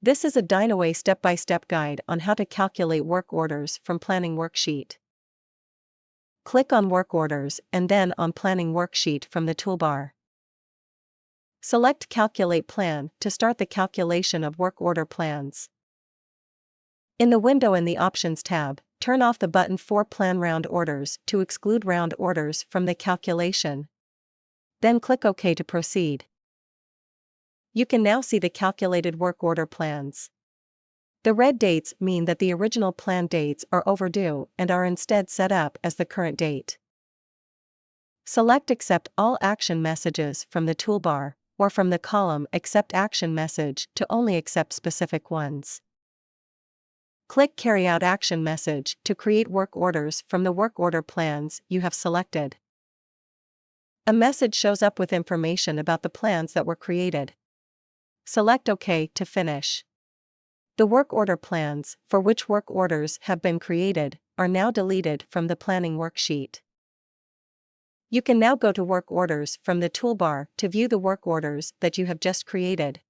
This is a Dynaway step-by-step guide on how to calculate work orders from Planning Worksheet. Click on Work Orders and then on Planning Worksheet from the toolbar. Select Calculate Plan to start the calculation of work order plans. In the window in the Options tab, turn off the button for Plan Round Orders to exclude round orders from the calculation. Then click OK to proceed. You can now see the calculated work order plans. The red dates mean that the original plan dates are overdue and are instead set up as the current date. Select Accept All Action Messages from the toolbar, or from the column Accept Action Message to only accept specific ones. Click Carry Out Action Message to create work orders from the work order plans you have selected. A message shows up with information about the plans that were created. Select OK to finish. The work order plans, for which work orders have been created, are now deleted from the Planning Worksheet. You can now go to Work Orders from the toolbar to view the work orders that you have just created.